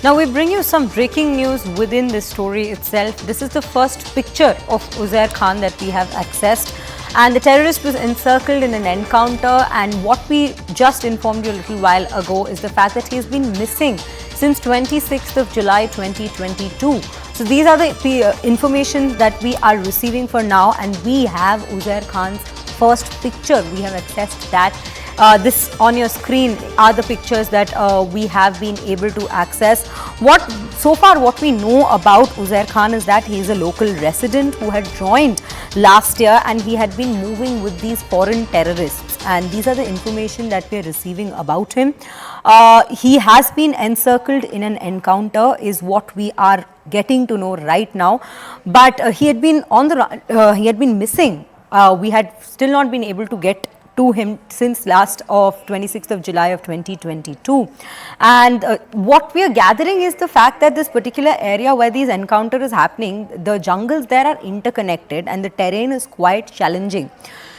Now we bring you some breaking news within this story itself. This is the first picture of Uzair Khan that we have accessed, and the terrorist was encircled in an encounter, and what we just informed you a little while ago is the fact that he has been missing since 26th of July 2022. So these are the information that we are receiving for now, and we have Uzair Khan's first picture. We have accessed that. This on your screen are the pictures that we have been able to access. So far what we know about Uzair Khan is that he is a local resident who had joined last year, and he had been moving with these foreign terrorists, and these are the information that we are receiving about him. He has been encircled in an encounter is what we are getting to know right now, but he had been on the run, he had been missing. We had still not been able to get to him since last of 26th of July of 2022, and what we are gathering is the fact that this particular area where these encounter is happening, the jungles there are interconnected and the terrain is quite challenging.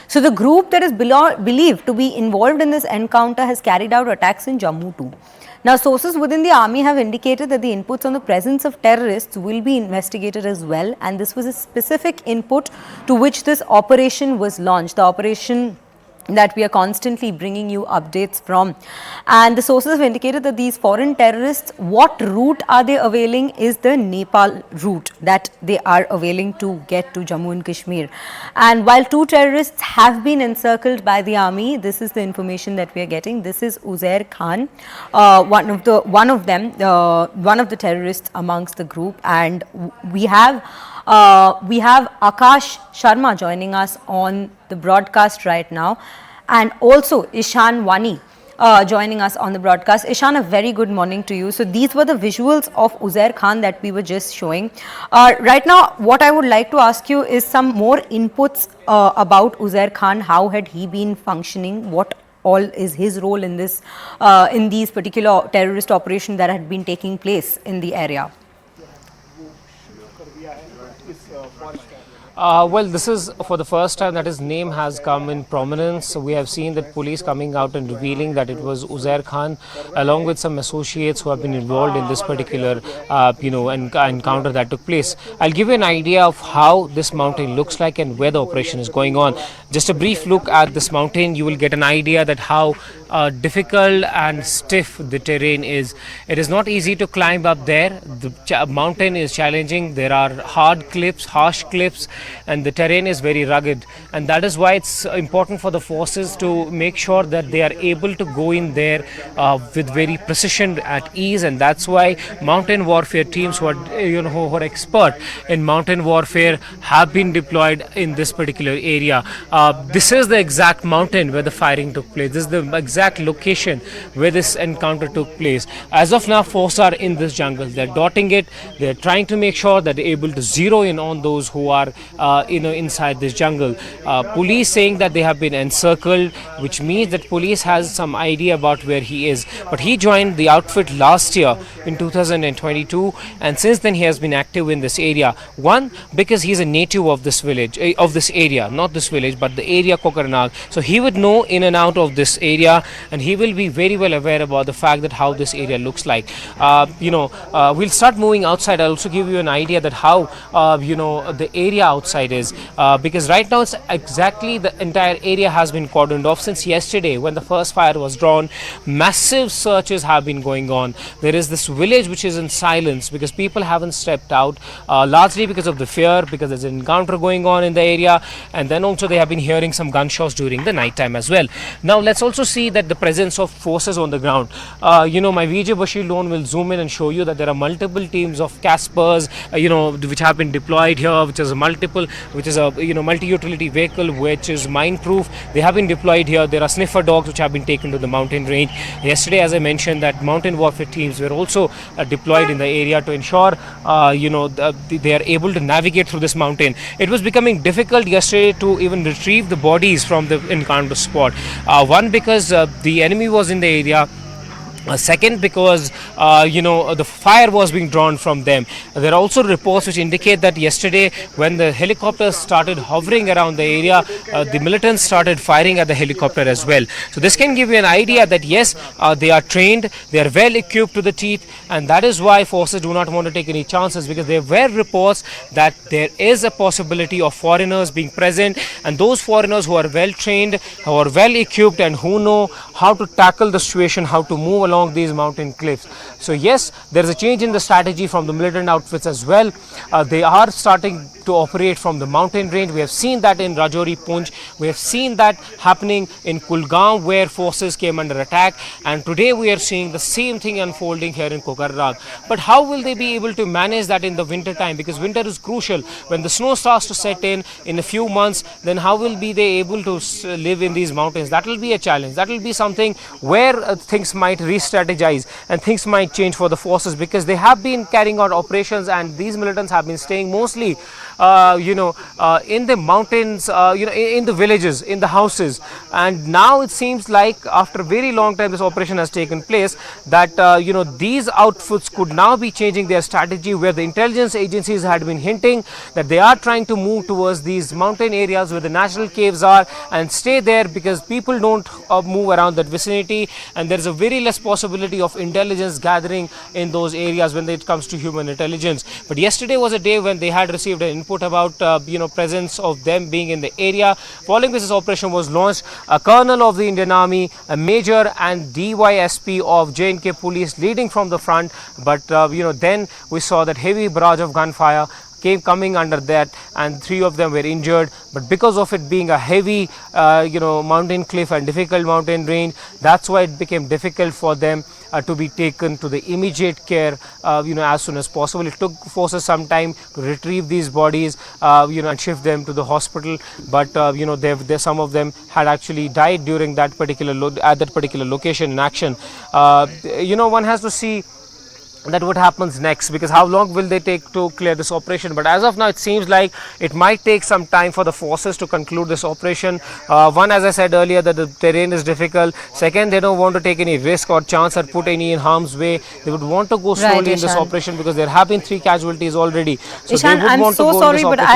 So the group that is believed to be involved in this encounter has carried out attacks in Jammu too. Now, sources within the army have indicated that the inputs on the presence of terrorists will be investigated as well, and this was a specific input to which this operation was launched. The operation that we are constantly bringing you updates from, and the sources have indicated that these foreign terrorists, what route are they availing is the Nepal route that they are availing to get to Jammu and Kashmir. And while 2 terrorists have been encircled by the army, this is the information that we are getting. This is Uzair Khan, one of the terrorists amongst the group, and we have Akash Sharma joining us on the broadcast right now, and also Ishan Wani joining us on the broadcast. Ishan, a very good morning to you. So these were the visuals of Uzair Khan that we were just showing. Right now, what I would like to ask you is some more inputs about Uzair Khan. How had he been functioning? What all is his role in this, in these particular terrorist operations that had been taking place in the area? Well, this is for the first time that his name has come in prominence. We have seen that police coming out and revealing that it was Uzair Khan along with some associates who have been involved in this particular encounter that took place. I'll give you an idea of how this mountain looks like and where the operation is going on. Just a brief look at this mountain, you will get an idea that how difficult and stiff the terrain is. It is not easy to climb up there. The mountain is challenging. There are hard cliffs, harsh cliffs, and the terrain is very rugged, and that is why it's important for the forces to make sure that they are able to go in there with very precision at ease, and that's why mountain warfare teams who are expert in mountain warfare have been deployed in this particular area. This is the exact mountain where the firing took place. This is the exact location where this encounter took place. As of now, forces are in this jungle. They're dotting it. They're trying to make sure that they're able to zero in on those who are inside this jungle. Police saying that they have been encircled, which means that police has some idea about where he is. But he joined the outfit last year in 2022, and since then he has been active in this area. One, because he's a native of this village, of this area, not this village, but the area Kokarnag. So he would know in and out of this area, and he will be very well aware about the fact that how this area looks like. We'll start moving outside. I'll also give you an idea that how the area outside is, because right now it's exactly the entire area has been cordoned off since yesterday when the first fire was drawn. Massive searches have been going on. There is this village which is in silence because people haven't stepped out, largely because of the fear, because there's an encounter going on in the area, and then also they have been hearing some gunshots during the night time as well. Now let's also see that the presence of forces on the ground. My VJ Bashir Lone will zoom in and show you that there are multiple teams of Caspers, which have been deployed here, which is a multi-utility vehicle which is mine-proof. They have been deployed here. There are sniffer dogs which have been taken to the mountain range. Yesterday, as I mentioned, that mountain warfare teams were also deployed in the area to ensure they are able to navigate through this mountain. It was becoming difficult yesterday to even retrieve the bodies from the encounter spot. One, because the enemy was in the area, Second, because the fire was being drawn from them. There are also reports which indicate that yesterday, when the helicopters started hovering around the area, the militants started firing at the helicopter as well. So this can give you an idea that yes, they are trained, they are well equipped to the teeth, and that is why forces do not want to take any chances, because there were reports that there is a possibility of foreigners being present, and those foreigners who are well trained, who are well equipped, and who know how to tackle the situation, how to move along these mountain cliffs. So yes, there is a change in the strategy from the militant outfits as well. They are starting to operate from the mountain range. We have seen that in Rajouri, Poonch. We have seen that happening in Kulgaon, where forces came under attack, and today we are seeing the same thing unfolding here in Kokarrag. But how will they be able to manage that in the winter time? Because winter is crucial. When the snow starts to set in a few months, then how will be they able to live in these mountains? That will be a challenge. That will be something where things might re-strategize and things might change for the forces, because they have been carrying out operations, and these militants have been staying mostly in the mountains, in the villages, in the houses. And now it seems like after a very long time this operation has taken place, that these outfits could now be changing their strategy, where the intelligence agencies had been hinting that they are trying to move towards these mountain areas where the national caves are and stay there, because people don't move around that vicinity, and there is a very less possibility of intelligence gathering in those areas when it comes to human intelligence. But yesterday was a day when they had received an input about presence of them being in the area. Following this operation was launched, a colonel of the Indian Army, a major, and DYSP of J&K police leading from the front. But then we saw that heavy barrage of gunfire coming under that, and 3 of them were injured. But because of it being a heavy mountain cliff and difficult mountain range, that's why it became difficult for them to be taken to the immediate care as soon as possible. It took forces some time to retrieve these bodies and shift them to the hospital. But some of them had actually died during that particular at that particular location in action. One has to see that what happens next, because how long will they take to clear this operation? But as of now, it seems like it might take some time for the forces to conclude this operation. One, as I said earlier, that the terrain is difficult. Second, they don't want to take any risk or chance or put any in harm's way. They would want to go slowly in this operation, because there have been 3 casualties already. So Ishan, they would I'm want so to go sorry, in this but operation.